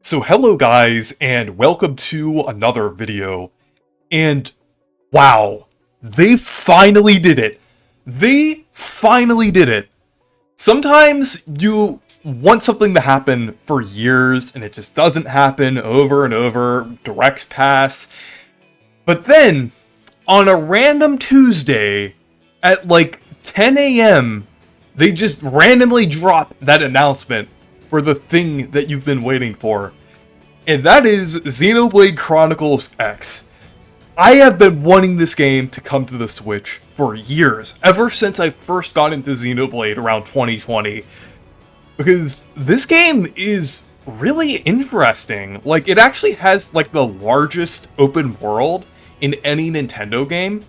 So hello guys, and welcome to another video. And wow, they finally did it. They finally did it. Sometimes you want something to happen for years and it just doesn't happen over and over, directs pass. But then, on a random Tuesday at like 10 a.m., they just randomly drop that announcement for the thing that you've been waiting for. And that is Xenoblade Chronicles X. I have been wanting this game to come to the Switch for years, ever since I first got into Xenoblade around 2020. Because this game is really interesting. Like, it actually has like the largest open world in any Nintendo game.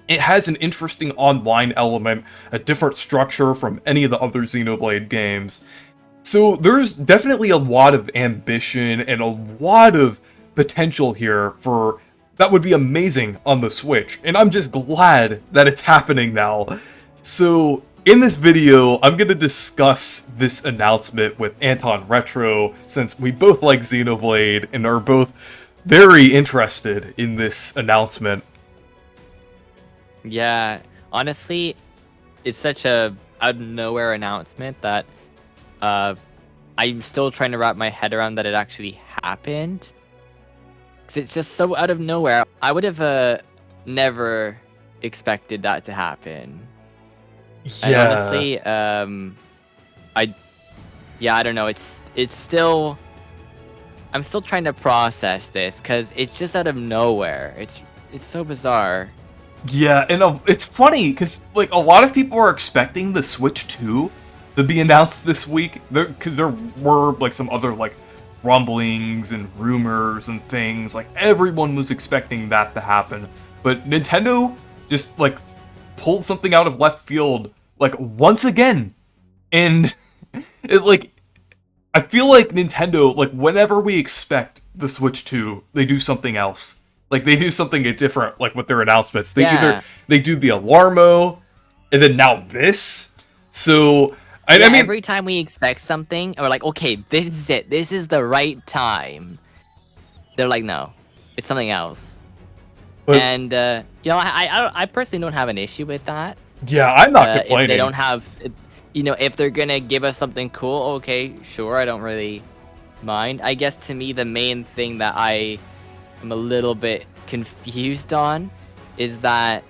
It has an interesting online element, a different structure from any of the other Xenoblade games. So there's definitely a lot of ambition and a lot of potential here for that would be amazing on the Switch. And I'm just glad that it's happening now. So in this video, I'm going to discuss this announcement with Anton Retro, since we both like Xenoblade and are both very interested in this announcement. Yeah, honestly, it's such a out of nowhere announcement that I'm still trying to wrap my head around that it actually happened. 'Cause it's just so out of nowhere. I would have never expected that to happen. And Yeah. honestly, I don't know. It's still I'm still trying to process this because it's just out of nowhere. It's so bizarre. Yeah, and it's funny because like a lot of people are expecting the Switch 2 to be announced this week, because there were like some other like rumblings and rumors and things. Like everyone was expecting that to happen, but Nintendo just like pulled something out of left field like once again, and it like I feel like Nintendo, like whenever we expect the Switch 2, they do something else. Like they do something different, like with their announcements. They either they do the Alarmo, and then now this. So I mean, every time we expect something, we're like, okay, this is it. This is the right time. They're like, no, it's something else. but, And I personally don't have an issue with that. yeah, I'm not complaining. If they don't have, if they're gonna give us something cool, okay, sure, I don't really mind. I guess to me, the main thing that I am a little bit confused on is that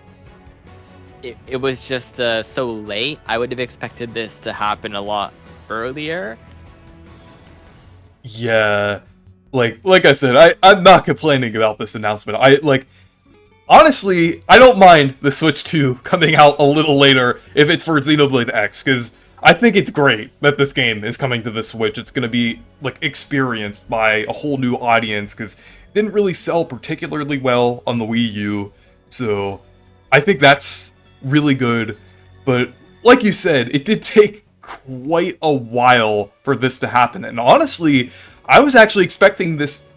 it was just so late. I would have expected this to happen a lot earlier. Yeah, like I said, I'm not complaining about this announcement. Honestly, I don't mind the Switch 2 coming out a little later if it's for Xenoblade X, because I think it's great that this game is coming to the Switch. It's going to be like experienced by a whole new audience, because it didn't really sell particularly well on the Wii U. So I think that's really good. But like you said, it did take quite a while for this to happen. And honestly, I was actually expecting this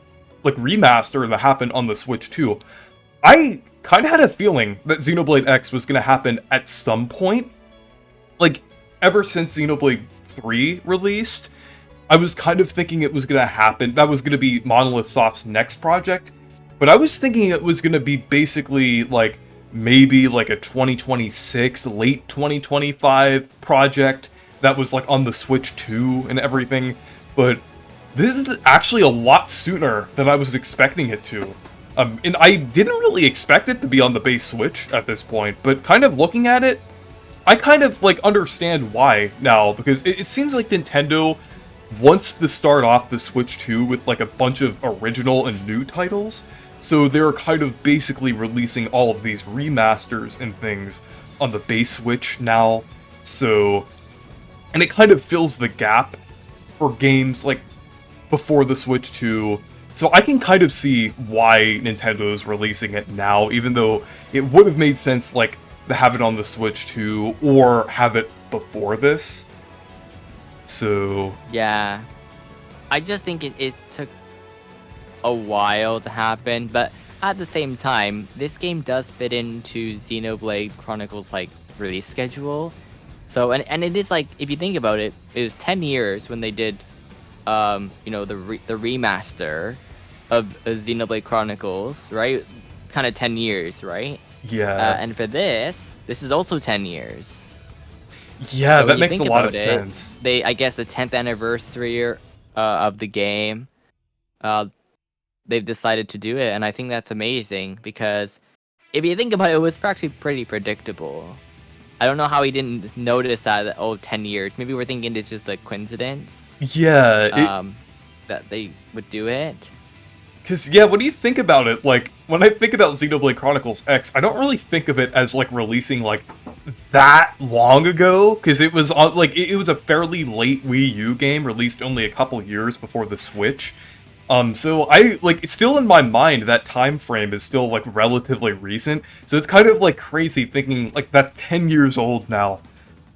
like remaster to happen on the Switch too. I kind of had a feeling that Xenoblade X was going to happen at some point. Like, ever since Xenoblade 3 released, I was kind of thinking it was going to happen. That was going to be Monolith Soft's next project. But I was thinking it was going to be basically, like, maybe like a 2026, late 2025 project that was, like, on the Switch 2 and everything. But this is actually a lot sooner than I was expecting it to. And I didn't really expect it to be on the base Switch at this point, but kind of looking at it, I kind of like understand why now, because it seems like Nintendo wants to start off the Switch 2 with like a bunch of original and new titles, so they're kind of basically releasing all of these remasters and things on the base Switch now, so, and it kind of fills the gap for games like before the Switch 2. So I can kind of see why Nintendo's releasing it now, even though it would have made sense, like, to have it on the Switch 2, or have it before this. So... yeah. I just think it took a while to happen, but at the same time, this game does fit into Xenoblade Chronicles, like, release schedule. So, and it is, like, if you think about it, it was 10 years when they did the remaster of Xenoblade Chronicles, right? Kind of 10 years, right? Yeah. And for this is also 10 years. Yeah, So when that you makes a think lot about of it, sense. I guess the 10th anniversary of the game, uh, they've decided to do it, and I think that's amazing because if you think about it, it was actually pretty predictable. I don't know how he didn't notice that, 10 years. Maybe we're thinking it's just a coincidence, Yeah, that they would do it. because, yeah, when you think about it, like, when I think about Xenoblade Chronicles X, I don't really think of it as, like, releasing, like, that long ago, because it was, like, it was a fairly late Wii U game, released only a couple years before the Switch. So it's still in my mind, that time frame is still, like, relatively recent, so it's kind of, like, crazy thinking, like, that's 10 years old now.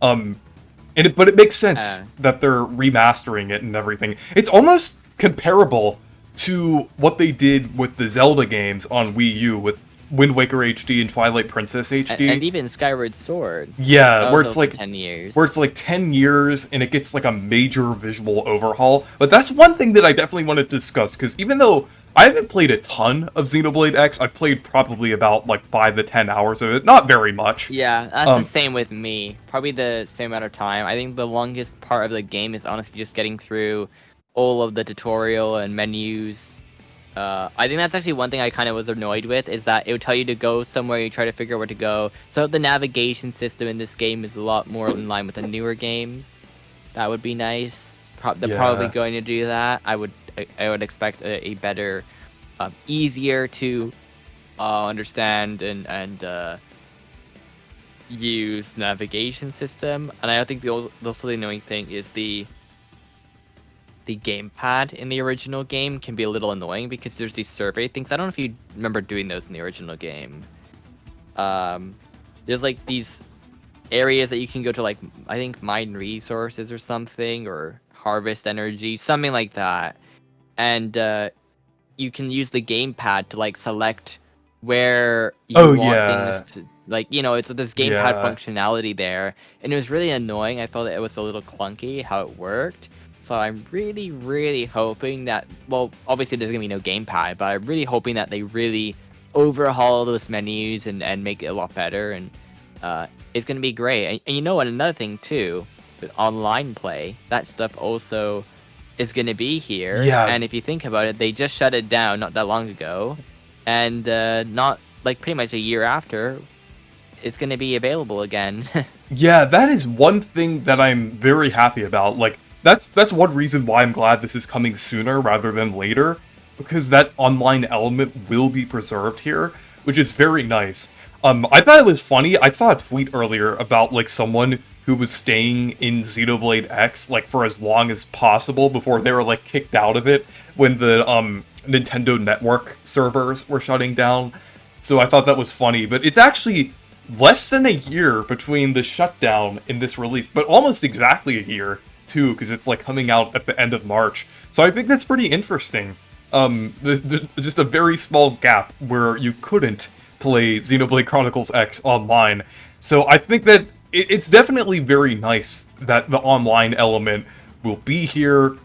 But it makes sense that they're remastering it and everything. It's almost comparable to what they did with the Zelda games on Wii U with Wind Waker HD and Twilight Princess HD. And even Skyward Sword. Yeah, where it's like 10 years. Where it's like 10 years and it gets like a major visual overhaul. But that's one thing that I definitely want to discuss, because even though I haven't played a ton of Xenoblade X, I've played probably about like 5 to 10 hours of it, not very much. Yeah, that's the same with me. Probably the same amount of time. I think the longest part of the game is honestly just getting through all of the tutorial and menus. I think that's actually one thing I kind of was annoyed with, is that it would tell you to go somewhere, you try to figure out where to go. So the navigation system in this game is a lot more in line with the newer games. That would be nice. They're probably going to do that. I would expect a better, easier to understand and use navigation system. And I think also the annoying thing is the gamepad in the original game can be a little annoying, because there's these survey things. I don't know if you remember doing those in the original game. There's like these areas that you can go to, like, I think mine resources or something, or harvest energy, something like that. And you can use the gamepad to like select where you want things to, like, it's there's gamepad functionality there, and it was really annoying. I felt that it was a little clunky how it worked. So I'm really, really hoping that, well, obviously there's gonna be no gamepad, but I'm really hoping that they really overhaul those menus and make it a lot better, and it's gonna be great. And you know what? Another thing too, with online play, that stuff also is gonna be here. Yeah. And if you think about it, they just shut it down not that long ago, and not like pretty much a year after, it's gonna be available again. Yeah, that is one thing that I'm very happy about. Like, that's one reason why I'm glad this is coming sooner rather than later, because that online element will be preserved here, which is very nice. I thought it was funny. I saw a tweet earlier about like someone who was staying in Xenoblade X like for as long as possible before they were like kicked out of it when the Nintendo Network servers were shutting down. So I thought that was funny, but it's actually less than a year between the shutdown and this release, but almost exactly a year too, because it's like coming out at the end of March. So I think that's pretty interesting. There's just a very small gap where you couldn't play Xenoblade Chronicles X online. So I think that it's definitely very nice that the online element will be here,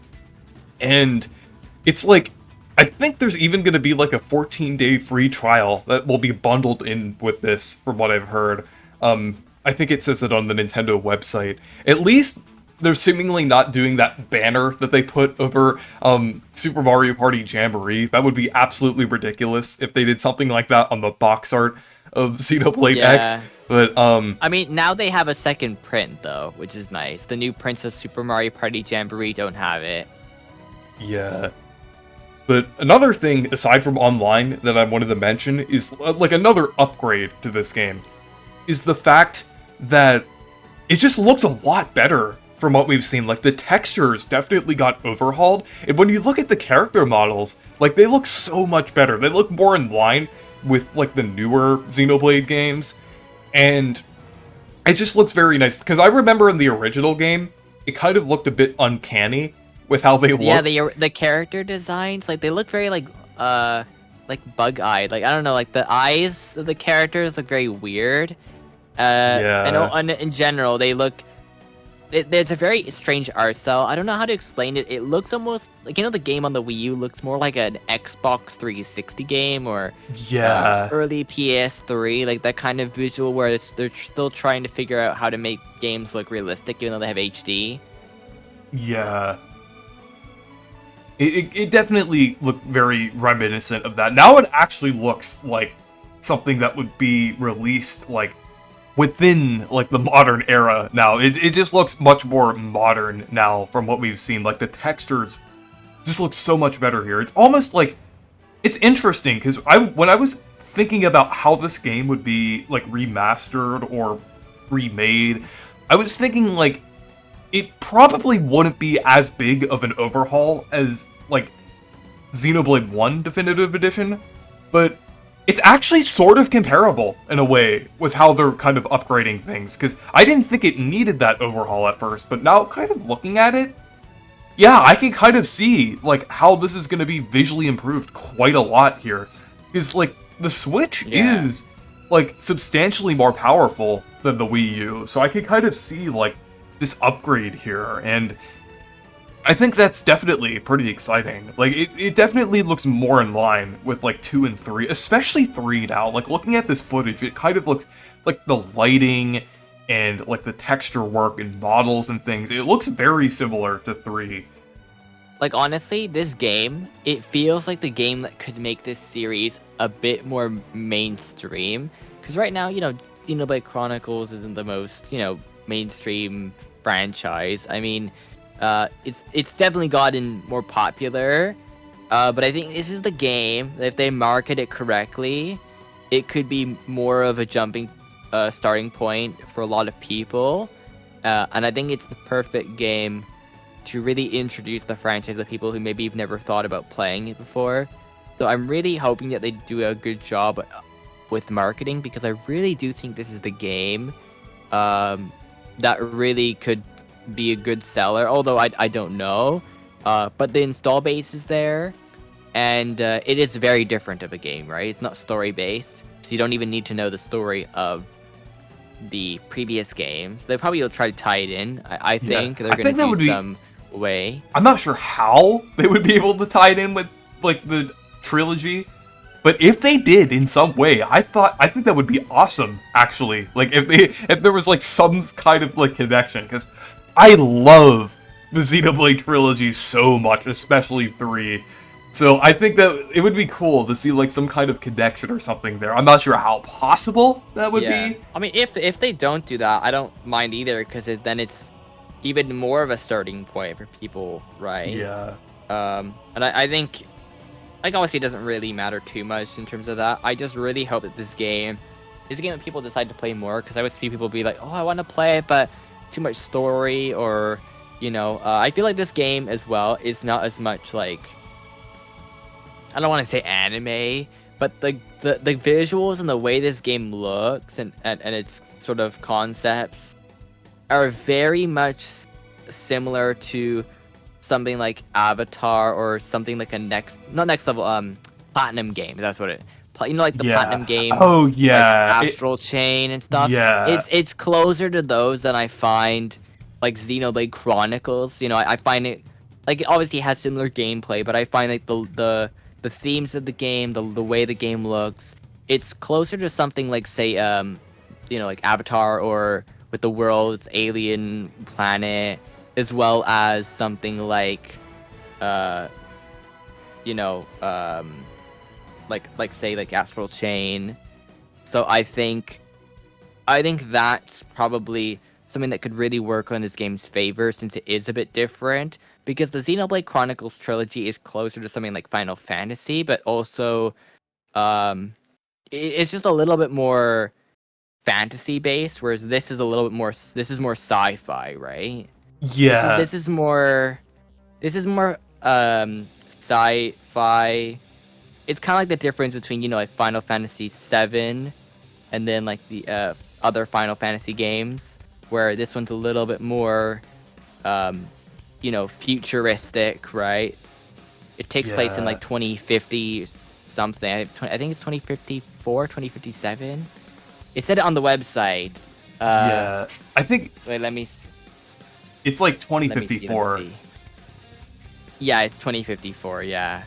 and it's like, I think there's even going to be like a 14-day free trial that will be bundled in with this, from what I've heard. I think it says it on the Nintendo website. At least they're seemingly not doing that banner that they put over Super Mario Party Jamboree. That would be absolutely ridiculous if they did something like that on the box art of Xenoblade X. But I mean, now they have a second print though, which is nice. The new prints of Super Mario Party Jamboree don't have it. Yeah. But another thing, aside from online, that I wanted to mention is, like, another upgrade to this game, is the fact that it just looks a lot better from what we've seen. Like, the textures definitely got overhauled, and when you look at the character models, like, they look so much better. They look more in line with, like, the newer Xenoblade games, and it just looks very nice. Because I remember in the original game, it kind of looked a bit uncanny with how they look. Yeah, the character designs, like, they look very like bug-eyed. Like, I don't know, like the eyes of the characters look very weird. Yeah. And in general, they look there's a very strange art style. I don't know how to explain it. It looks almost like, the game on the Wii U looks more like an Xbox 360 game, or Yeah. early PS3, like that kind of visual where they're still trying to figure out how to make games look realistic even though they have HD. Yeah. It definitely looked very reminiscent of that. Now it actually looks like something that would be released like within like the modern era now. It just looks much more modern now from what we've seen. Like the textures just look so much better here. It's almost like it's interesting because when I was thinking about how this game would be like remastered or remade, I was thinking like it probably wouldn't be as big of an overhaul as like Xenoblade 1 Definitive Edition, but it's actually sort of comparable in a way with how they're kind of upgrading things, because I didn't think it needed that overhaul at first, but now kind of looking at it, yeah, I can kind of see like how this is going to be visually improved quite a lot here, because like the Switch is like substantially more powerful than the Wii U, so I can kind of see like this upgrade here, and I think that's definitely pretty exciting. Like, it definitely looks more in line with, like, 2 and 3, especially 3 now. Like, looking at this footage, it kind of looks like the lighting and, like, the texture work and models and things. It looks very similar to 3. Like, honestly, this game, it feels like the game that could make this series a bit more mainstream. Because right now, Xenoblade Chronicles isn't the most, mainstream franchise. I mean, it's definitely gotten more popular, but I think this is the game that if they market it correctly, it could be more of a jumping starting point for a lot of people, and I think it's the perfect game to really introduce the franchise to people who maybe have never thought about playing it before. So I'm really hoping that they do a good job with marketing, because I really do think this is the game that really could be a good seller, although I don't know. But the install base is there, and it is very different of a game, right? It's not story based, so you don't even need to know the story of the previous games. They probably will try to tie it in. I think they're going to do some way. I'm not sure how they would be able to tie it in with like the trilogy, but if they did in some way, I think that would be awesome. Actually, like if there was like some kind of like connection, because I love the Xenoblade trilogy so much, especially 3. So I think that it would be cool to see like some kind of connection or something there. I'm not sure how possible that would be. I mean, if they don't do that, I don't mind either, because then it's even more of a starting point for people, right? Yeah. And I think, like, obviously it doesn't really matter too much in terms of that. I just really hope that this game is a game that people decide to play more, because I would see people be like, oh, I want to play it, but too much story, or I feel like this game as well is not as much like, I don't want to say anime, but the visuals and the way this game looks and its sort of concepts are very much similar to something like Avatar, or something like not next level, Platinum game. That's what like the Platinum games. Oh yeah, like Astral Chain and stuff. Yeah, it's closer to those than I find like Xenoblade Chronicles. I find it like it obviously has similar gameplay, but I find like the themes of the game, the way the game looks, it's closer to something like, say, like Avatar, or with the world's alien planet, as well as something like like say like Astral Chain. So I think that's probably something that could really work on this game's favor, since it is a bit different, because the Xenoblade Chronicles trilogy is closer to something like Final Fantasy, but also it's just a little bit more fantasy based, whereas this is more sci-fi, right? Yeah. This is more sci-fi. It's kind of like the difference between like Final Fantasy 7 and then like the other Final Fantasy games, where this one's a little bit more futuristic, right? It takes place in like 2050 something. I think it's 2054, 2057. It said it on the website. I think. Wait, let me see. It's like Let me see. Let me 2054. see. Yeah, it's 2054. Yeah.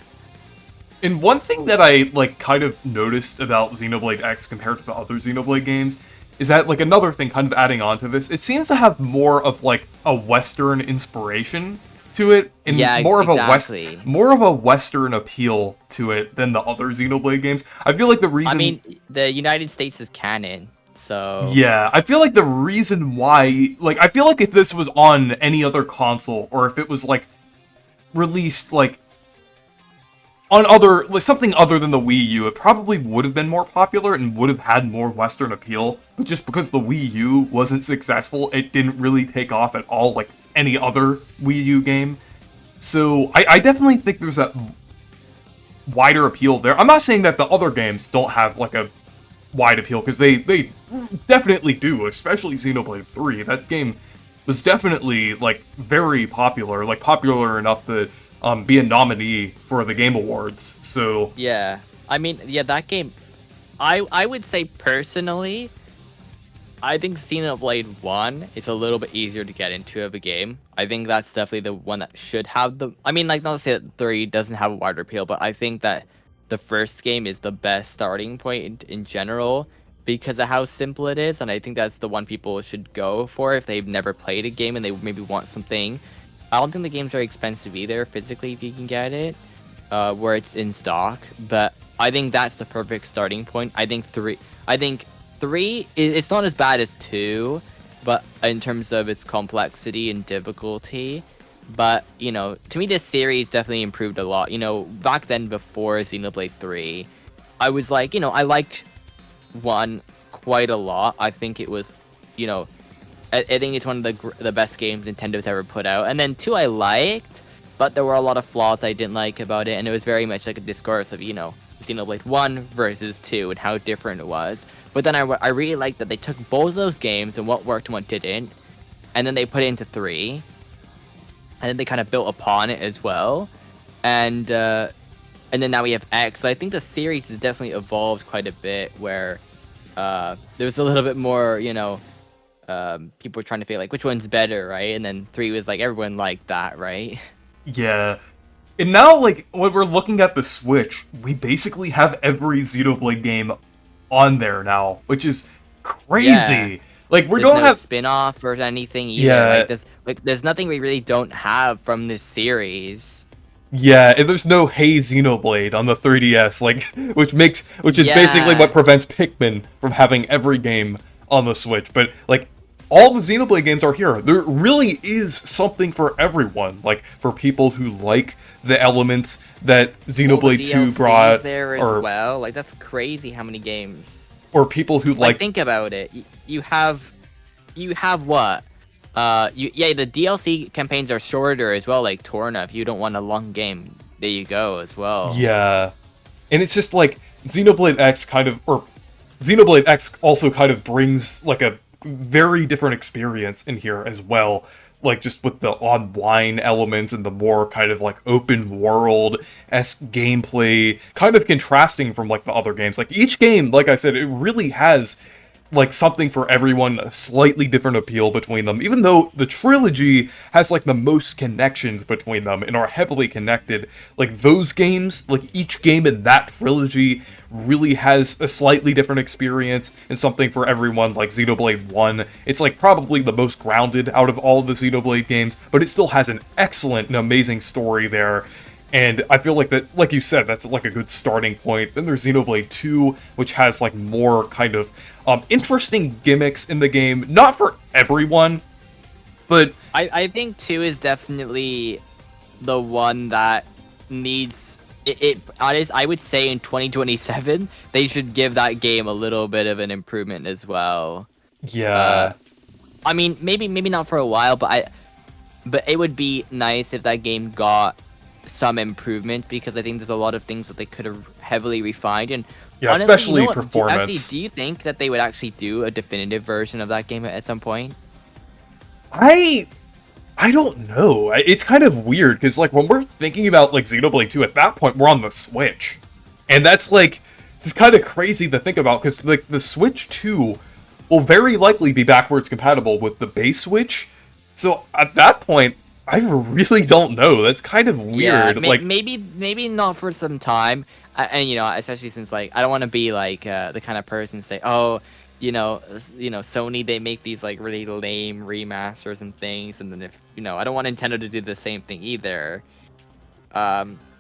And one thing that I, like, kind of noticed about Xenoblade X compared to the other Xenoblade games is that, like, another thing kind of adding on to this, it seems to have more of, like, a Western inspiration to it, and Yeah, exactly. more of a Western appeal to it than the other Xenoblade games. I feel like the reason... I mean, the United States is canon, so... Yeah, I feel like the reason why... Like, I feel like if this was on any other console, or if it was, like, released, like, on other, like, something other than the Wii U, it probably would have been more popular and would have had more Western appeal, but just because the Wii U wasn't successful, it didn't really take off at all like any other Wii U game. So, I definitely think there's a wider appeal there. I'm not saying that the other games don't have, like, a wide appeal, because they definitely do, especially Xenoblade 3. That game was definitely, like, very popular, like, popular enough to be a nominee for the Game Awards, so... Yeah. I mean, yeah, that game... I would say, personally, I think Xenoblade 1 is a little bit easier to get into of a game. I think that's definitely the one that should have the... I mean, like, not to say that 3 doesn't have a wider appeal, but I think that the first game is the best starting point in general because of how simple it is, and I think that's the one people should go for if they've never played a game and they maybe want something. I don't think the game's very expensive either, physically, if you can get it, where it's in stock. But I think that's the perfect starting point. I think three, it's not as bad as 2, but in terms of its complexity and difficulty. But, you know, to me, this series definitely improved a lot. You know, back then, before Xenoblade 3, I was like, you know, I liked 1 quite a lot. I think it was, you know, I think it's one of the best games Nintendo's ever put out. And then 2 I liked, but there were a lot of flaws I didn't like about it, and it was very much like a discourse of, you know, Xenoblade 1 versus 2 and how different it was. But then I really liked that they took both those games and what worked and what didn't, and then they put it into 3, and then they kind of built upon it as well. And then now we have X. So I think the series has definitely evolved quite a bit, where there was a little bit more, you know, people were trying to figure like which one's better, right? And then 3 was like everyone liked that, right? Yeah. And now, like, when we're looking at the Switch, we basically have every Xenoblade game on there now, which is crazy. Yeah. Like, we There's don't no have... spin-off or anything either. Yeah. There's nothing we really don't have from this series. Yeah, and there's no Hey Xenoblade on the 3DS, like, which is basically what prevents Pikmin from having every game on the Switch. But, like, all the Xenoblade games are here. There really is something for everyone. Like, for people who like the elements that Xenoblade 2 brought. There as well. Like, that's crazy how many games. Or people who like... think about it. You have what? The DLC campaigns are shorter as well, like Torna. If you don't want a long game, there you go as well. Yeah. And it's just like, Xenoblade X also kind of brings, like, a very different experience in here as well. Like, just with the online elements and the more kind of, like, open world-esque gameplay, kind of contrasting from, like, the other games. Like, each game, like I said, it really has, like, something for everyone, a slightly different appeal between them, even though the trilogy has, like, the most connections between them and are heavily connected. Like, those games, like, each game in that trilogy really has a slightly different experience and something for everyone. Like Xenoblade 1, it's, like, probably the most grounded out of all of the Xenoblade games, but it still has an excellent and amazing story there. And I feel like that, like you said, that's, like, a good starting point. Then there's Xenoblade 2, which has, like, more kind of interesting gimmicks in the game. Not for everyone, but... I think 2 is definitely the one that needs... I would say in 2027, they should give that game a little bit of an improvement as well. Yeah. I mean, maybe not for a while, but it would be nice if that game got some improvement, because I think there's a lot of things that they could have heavily refined. And yeah, honestly, especially performance. Do you think that they would actually do a definitive version of that game at some point? I don't know. It's kind of weird, because, like, when we're thinking about, like, Xenoblade 2, at that point, we're on the Switch. And that's, like, it's kind of crazy to think about, because, like, the Switch 2 will very likely be backwards compatible with the base Switch. So at that point, I really don't know. That's kind of Yeah, weird. Like, maybe not for some time, and especially since like I don't want to be like the kind of person to say, oh, Sony, they make these like really lame remasters and things, and then if I don't want Nintendo to do the same thing either.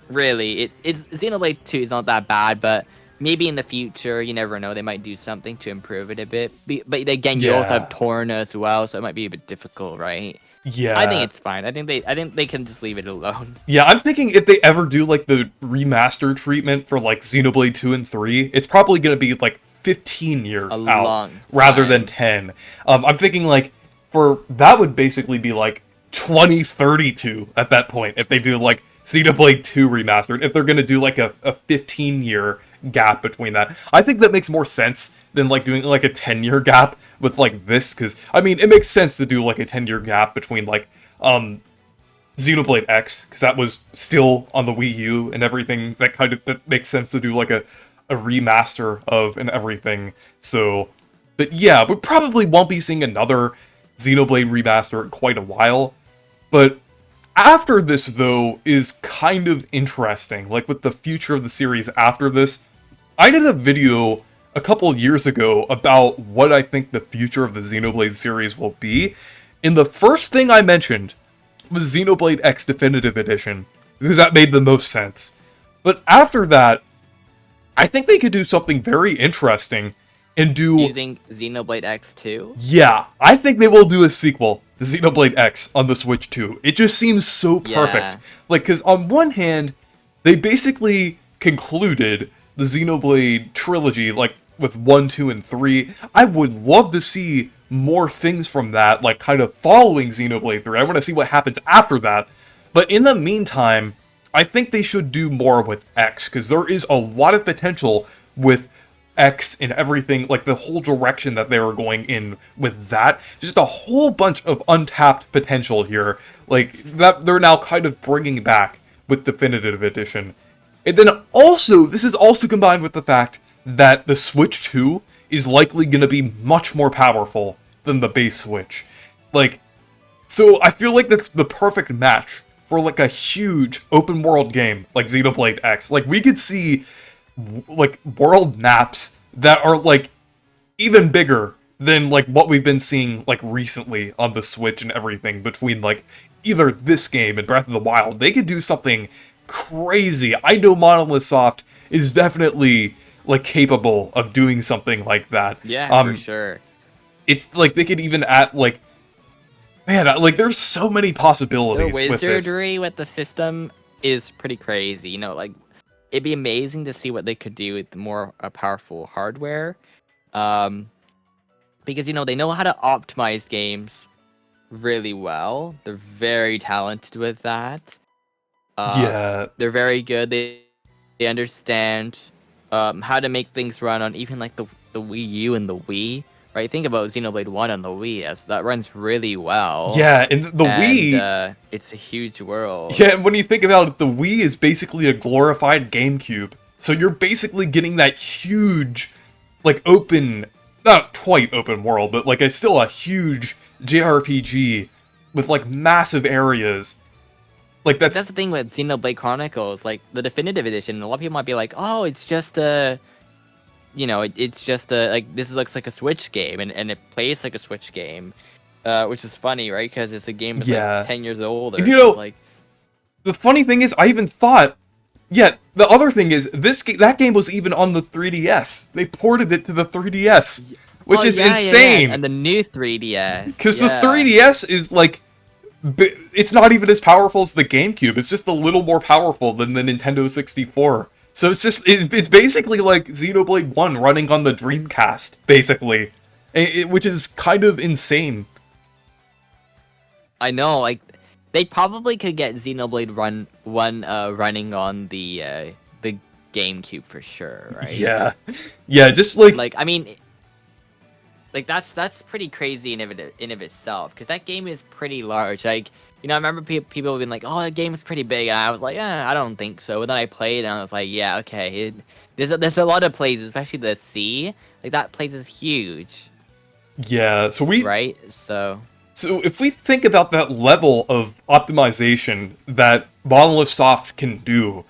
Really, it's Xenoblade 2 is not that bad, but maybe in the future, you never know, they might do something to improve it a bit. But again, you also have yeah, Torna as well, so it might be a bit difficult, right? I think yeah. it's fine. I think they can just leave it alone. Yeah, I'm thinking if they ever do like the remaster treatment for like Xenoblade 2 and 3, it's probably going to be like 15 A years out long rather than time. 10. I'm thinking like for that would basically be like 2032 at that point if they do like Xenoblade 2 remastered, if they're going to do like a 15-year gap between that. I think that makes more sense than like doing like a 10-year gap with like this, because I mean it makes sense to do like a 10-year gap between like Xenoblade X, because that was still on the Wii U and everything. That makes sense to do like a remaster of and everything. So, but yeah, we probably won't be seeing another Xenoblade remaster in quite a while. But after this, though, is kind of interesting. Like with the future of the series after this, I did a video a couple years ago about what I think the future of the Xenoblade series will be. And the first thing I mentioned was Xenoblade X Definitive Edition, because that made the most sense. But after that, I think they could do something very interesting and Do you do. think Xenoblade X 2? Yeah, I think they will do a sequel to Xenoblade X on the Switch too. It just seems so perfect. Yeah. Like, because on one hand, they basically concluded the Xenoblade trilogy, like, with 1, 2, and 3. I would love to see more things from that, like, kind of following Xenoblade 3. I want to see what happens after that. But in the meantime, I think they should do more with X, because there is a lot of potential with X and everything, like the whole direction that they were going in with that. Just a whole bunch of untapped potential here, like that they're now kind of bringing back with Definitive Edition. And then also, this is also combined with the fact that the Switch 2 is likely going to be much more powerful than the base Switch. Like, so I feel like that's the perfect match for like a huge open world game like Xenoblade X. Like we could see like world maps that are like even bigger than like what we've been seeing like recently on the Switch and everything between like either this game and Breath of the Wild. They could do something crazy. I know Monolith Soft is definitely like capable of doing something like that. Yeah, for sure. It's like they could even add like, man, like there's so many The possibilities with this. wizardry with the system is pretty crazy. Like it'd be amazing to see what they could do with more powerful hardware. Because they know how to optimize games really well. They're very talented with that. Yeah, They're very good. They understand how to make things run on even like the Wii U and the Wii. Right? Think about Xenoblade 1 on the Wii. That runs really well. yeah, and the Wii. It's a huge world. Yeah, and when you think about it, the Wii is basically a glorified GameCube. So you're basically getting that huge, like open, not quite open world, but like still a huge JRPG with like massive areas. Like That's the thing with Xenoblade Chronicles, like the definitive edition. A lot of people might be like, "Oh, it's just a, it's just a like this looks like a Switch game, and it plays like a Switch game," which is funny, right? Because it's a game that's Yeah. like 10 years older. And So it's like, the funny thing is, I even thought, yeah, the other thing is, that game was even on the 3DS. They ported it to the 3DS, which oh, is yeah, insane. and the new 3DS. Because yeah. the 3DS is like, it's not even as powerful as the GameCube. It's just a little more powerful than the Nintendo 64. So it's basically like Xenoblade 1 running on the Dreamcast, basically. Which is kind of insane. I know, like they probably could get Xenoblade running on the GameCube for sure, right? Yeah. Yeah, just like... Like I mean, like that's pretty crazy in of itself, because that game is pretty large. Like I remember people being like, "Oh, that game is pretty big," and I was like, "Yeah, I don't think so." And then I played, and I was like, "Yeah, okay." There's a lot of places, especially the sea. Like that place is huge. Yeah, so Right? So So if we think about that level of optimization that Monolith Soft can do,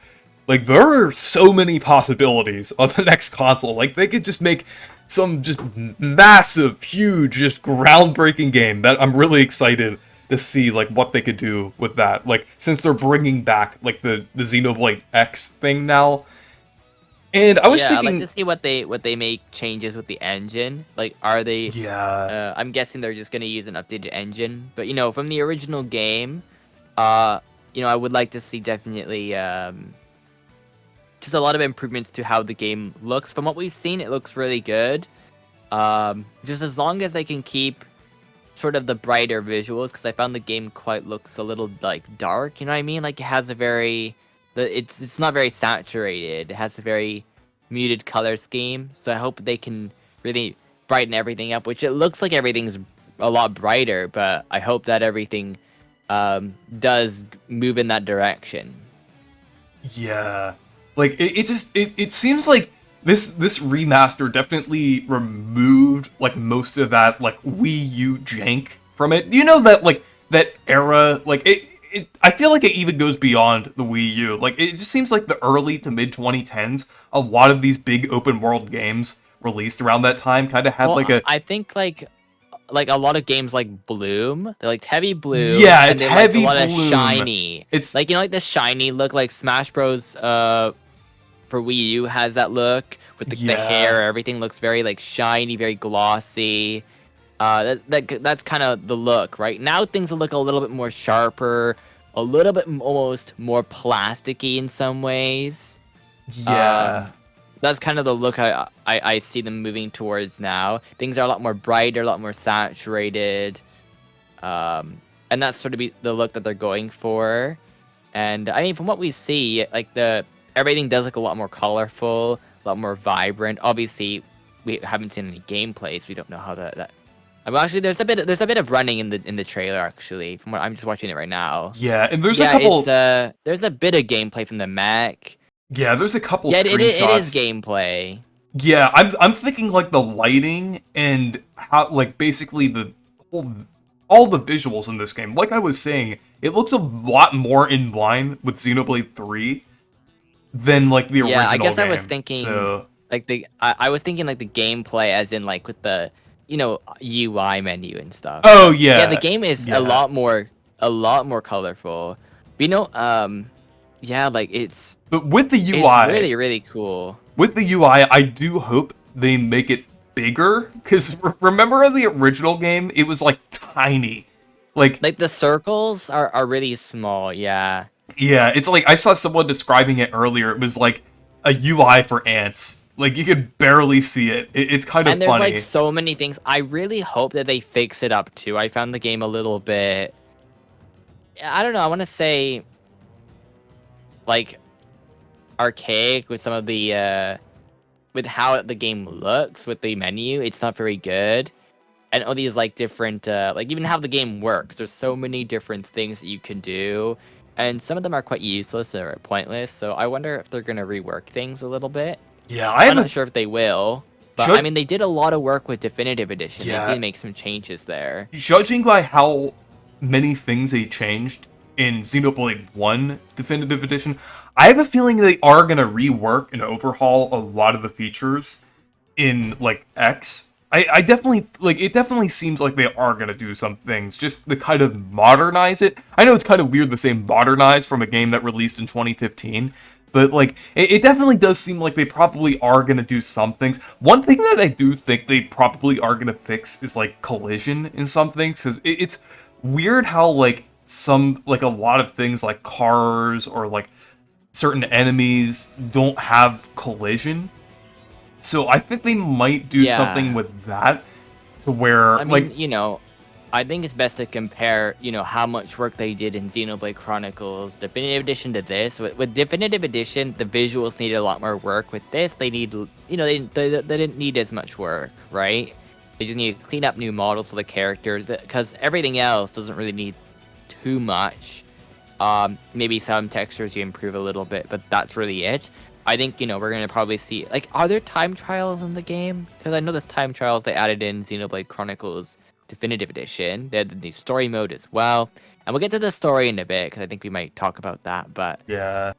like there are so many possibilities on the next console. Like they could just make some just massive, huge, just groundbreaking game that I'm really excited to see like what they could do with that. Like since they're bringing back like the Xenoblade X thing now. And I was Yeah, I'd like to thinking, see what they make changes with the engine. Like, are they? yeah, I'm guessing they're just gonna use an updated engine. But from the original game, uh, I would like to see definitely just a lot of improvements to how the game looks. From what we've seen, it looks really good. Just as long as they can keep sort of the brighter visuals, because I found the game quite looks a little like dark. You know what I mean? Like it has a very, it's not very saturated. It has a very muted color scheme. So I hope they can really brighten everything up. Which it looks like everything's a lot brighter, but I hope that everything does move in that direction. yeah. Like it seems like this remaster definitely removed like most of that like Wii U jank from it. You know that like that era, like it I feel like it even goes beyond the Wii U. Like it just seems like the early to mid 2010s, a lot of these big open world games released around that time kind of had Well, like a, I think like a lot of games like Bloom, they liked heavy Bloom, yeah, and it's they liked a heavy lot of bloom. shiny. It's Like like the shiny look, like Smash Bros. For Wii U has that look with the yeah. hair. Everything looks very like shiny, very glossy. That's kind of the look. Right now, things will look a little bit more sharper, a little bit almost more plasticky in some ways. Yeah. That's kind of the look I see them moving towards now. Things are a lot more brighter, a lot more saturated, and that's sort of the look that they're going for. And I mean, from what we see, like the everything does look a lot more colorful, a lot more vibrant. Obviously, we haven't seen any gameplay, so we don't know how that. I mean, actually, there's a bit of running in the trailer. Actually, from what I'm just watching it right now. Yeah, and there's a Yeah, it's couple, there's a bit of gameplay from the mech. yeah, there's a couple Yeah, it is screenshots. gameplay. Yeah, I'm thinking like the lighting and how like basically the whole all the visuals in this game. Like I was saying, it looks a lot more in line with Xenoblade 3 than like the Yeah, I original guess I was game. thinking So, like I was thinking like the gameplay as in like with the UI menu and stuff. oh But yeah, the yeah, game is yeah. a lot more colorful. But yeah, like But with the it's UI, really really cool. I do hope they make it bigger because remember in the original game, it was like tiny. Like Like the circles are really small, yeah. yeah, it's like I saw someone describing it earlier. It was like a UI for ants. Like you could barely see it. It's kind of And there's like funny. so many things. I really hope that they fix it up too. I found the game a little bit, I don't know, I want to say like archaic with some of the with how the game looks with the menu. It's not very good. And all these like different like even how the game works. There's so many different things that you can do. And some of them are quite useless or pointless. So I wonder if they're gonna rework things a little bit. Yeah, I I'm have not a sure if they will. But I ju- mean they did a lot of work with Definitive Edition. They yeah, did make some changes there. judging by how many things they changed in Xenoblade 1 Definitive Edition, I have a feeling they are going to rework and overhaul a lot of the features in, like, X. I definitely, like, it definitely seems like they are going to do some things just to kind of modernize it. I know it's kind of weird to say modernize from a game that released in 2015, but, like, it definitely does seem like they probably are going to do some things. One thing that I do think they probably are going to fix is, like, collision in some things, because it's weird how, like, like, a lot of things, like cars or, like, certain enemies don't have collision. So I think they might do something Yeah. with that to where, I like, mean, I think it's best to compare, how much work they did in Xenoblade Chronicles Definitive Edition to this. With Definitive Edition, the visuals needed a lot more work. With this, they need, they didn't need as much work, right? They just need to clean up new models for the characters, because everything else doesn't really need too much. Maybe some textures you improve a little bit, but that's really it. I think, we're gonna probably see, like, are there time trials in the game? Because I know there's time trials they added in Xenoblade Chronicles Definitive Edition. They had the new story mode as well. And we'll get to the story in a bit, because I think we might talk about that, but... Yeah.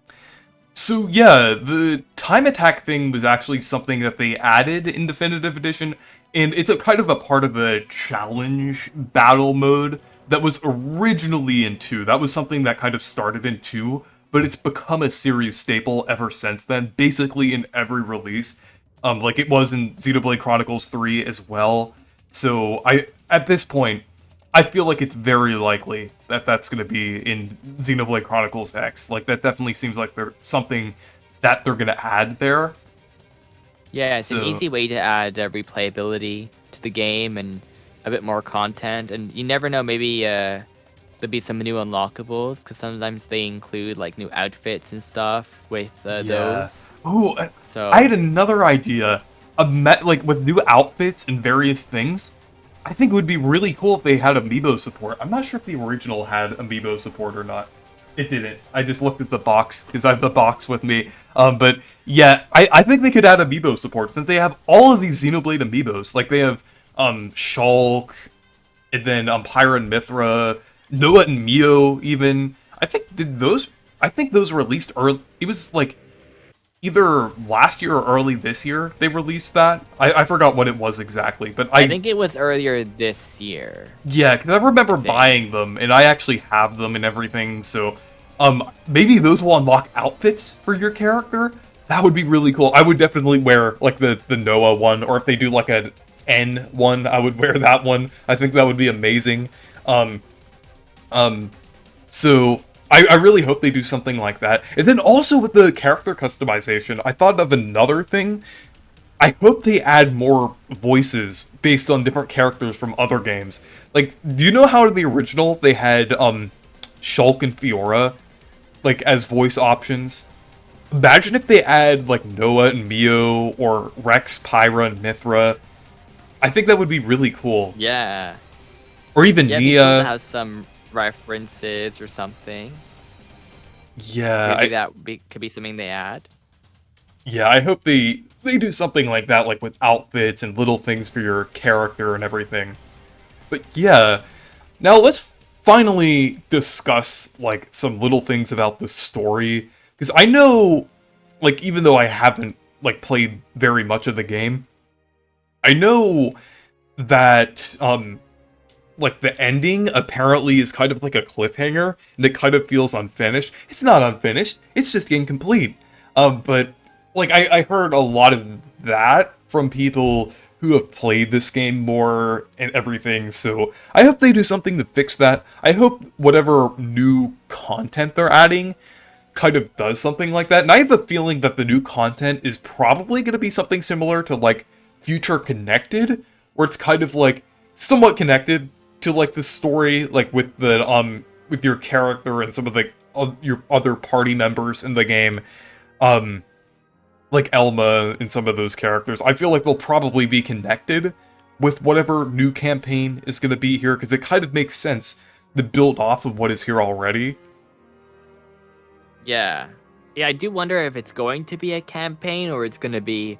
So yeah, the time attack thing was actually something that they added in Definitive Edition, and it's a kind of a part of the challenge battle mode that was originally in 2. That was something that kind of started in 2, but it's become a series staple ever since then, basically in every release. Like it was in Xenoblade Chronicles 3 as well. So at this point, I feel like it's very likely that that's going to be in Xenoblade Chronicles X. Like, that definitely seems like there's something that they're going to add there. Yeah, it's an easy way to add replayability to the game and a bit more content. And you never know, maybe there'll be some new unlockables, because sometimes they include like new outfits and stuff with those. Oh, so I had another idea. Like, with new outfits and various things, I think it would be really cool if they had amiibo support. I'm not sure if the original had amiibo support or not. It didn't. I just looked at the box, because I have the box with me. But yeah, I think they could add amiibo support, since they have all of these Xenoblade amiibos. Like, they have Shulk, and then Pyra and Mithra, Noah and Mio, even. I think those released early. It was like either last year or early this year they released that. I forgot what it was exactly, but I think it was earlier this year. Yeah, because I remember buying them, and I actually have them and everything, so maybe those will unlock outfits for your character. That would be really cool. I would definitely wear like the Noah one, or if they do like an N one, I would wear that one. I think that would be amazing. So I really hope they do something like that. And then also with the character customization, I thought of another thing. I hope they add more voices based on different characters from other games. Like, do you know how in the original they had Shulk and Fiora like as voice options? Imagine if they add like Noah and Mio, or Rex, Pyra, and Mithra. I think that would be really cool. Yeah. Or even Nia. Has some references or something. Yeah, Maybe could be something they add. Yeah, I hope they do something like that, like with outfits and little things for your character and everything. But yeah, now let's finally discuss like some little things about the story, because I know, like, even though I haven't like played very much of the game, I know that like the ending apparently is kind of like a cliffhanger, and it kind of feels unfinished. It's not unfinished, it's just incomplete. But like I heard a lot of that from people who have played this game more and everything, so I hope they do something to fix that. I hope whatever new content they're adding kind of does something like that. And I have a feeling that the new content is probably going to be something similar to like Future Connected, where it's kind of like somewhat connected to like the story, like with the with your character and some of the your other party members in the game, like Elma and some of those characters. I feel like they'll probably be connected with whatever new campaign is going to be here, because it kind of makes sense to build off of what is here already. Yeah, I do wonder if it's going to be a campaign or it's going to be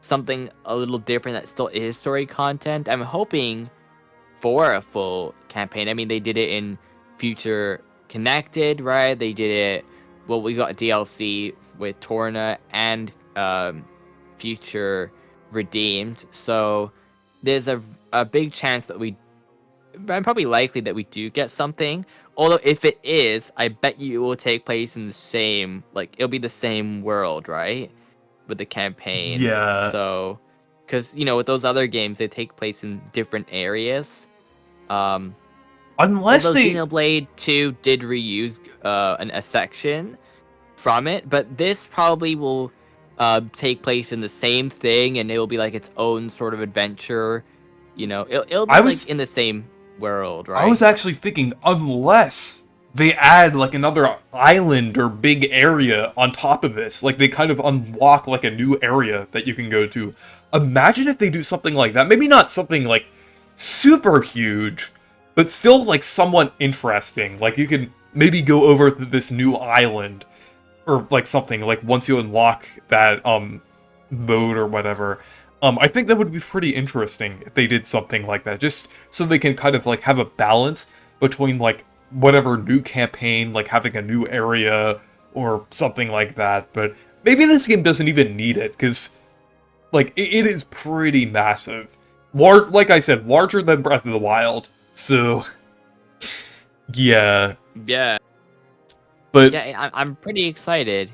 something a little different that still is story content. I'm hoping for a full campaign. I mean, they did it in Future Connected, right? They did it. Well, we got DLC with Torna and Future Redeemed. So there's a big chance that I'm probably likely that we do get something. Although if it is, I bet you it will take place in the same, like, it'll be the same world, right? With the campaign. Yeah. So, because, you know, with those other games, they take place in different areas. Unless Xenoblade 2 did reuse a section from it, but this probably will take place in the same thing, and it will be like its own sort of adventure. You know, it'll be like in the same world, right? I was actually thinking, unless they add like another island or big area on top of this, like they kind of unlock like a new area that you can go to. Imagine if they do something like that. Maybe not something like super huge, but still like somewhat interesting. Like you can maybe go over to this new island, or like something, like once you unlock that mode or whatever. I think that would be pretty interesting if they did something like that, just so they can kind of like have a balance between like whatever new campaign, like having a new area or something like that. But maybe this game doesn't even need it, because like it is pretty massive. Like I said, larger than Breath of the Wild. So yeah, Yeah. but Yeah, I'm pretty excited.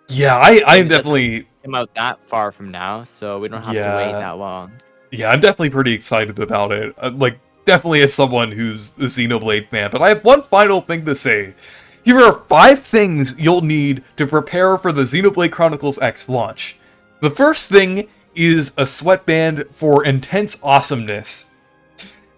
yeah, I am It doesn't definitely come out that far from now, so we don't have to wait that long. yeah, I'm definitely pretty excited about it. Like, definitely as someone who's a Xenoblade fan. But I have one final thing to say. Here are 5 things you'll need to prepare for the Xenoblade Chronicles X launch. The first thing is a sweatband for intense awesomeness.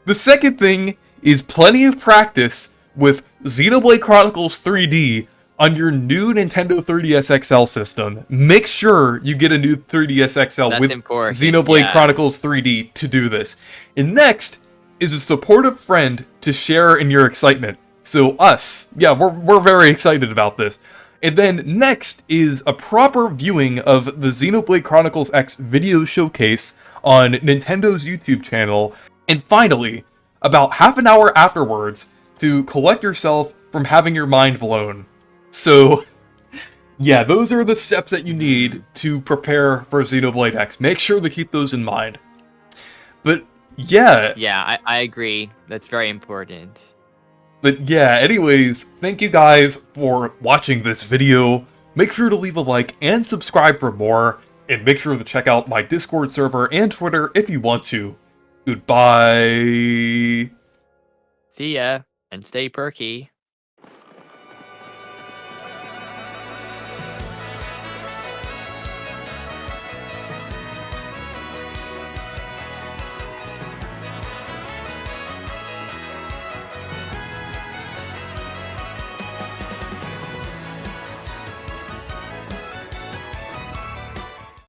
The second thing is plenty of practice with Xenoblade Chronicles 3D on your new Nintendo 3DS XL system. Make sure you get a new 3DS XL That's with important, Xenoblade yeah. Chronicles 3D to do this. And next is a supportive friend to share in your excitement. So us, yeah, we're very excited about this. And then next is a proper viewing of the Xenoblade Chronicles X video showcase on Nintendo's YouTube channel. And finally, about half an hour afterwards, to collect yourself from having your mind blown. So, yeah, those are the steps that you need to prepare for Xenoblade X. Make sure to keep those in mind. But, yeah. Yeah, I agree. That's very important. But, yeah, anyways, thank you guys for watching this video. Make sure to leave a like and subscribe for more. And make sure to check out my Discord server and Twitter if you want to. Goodbye. See ya, and stay perky.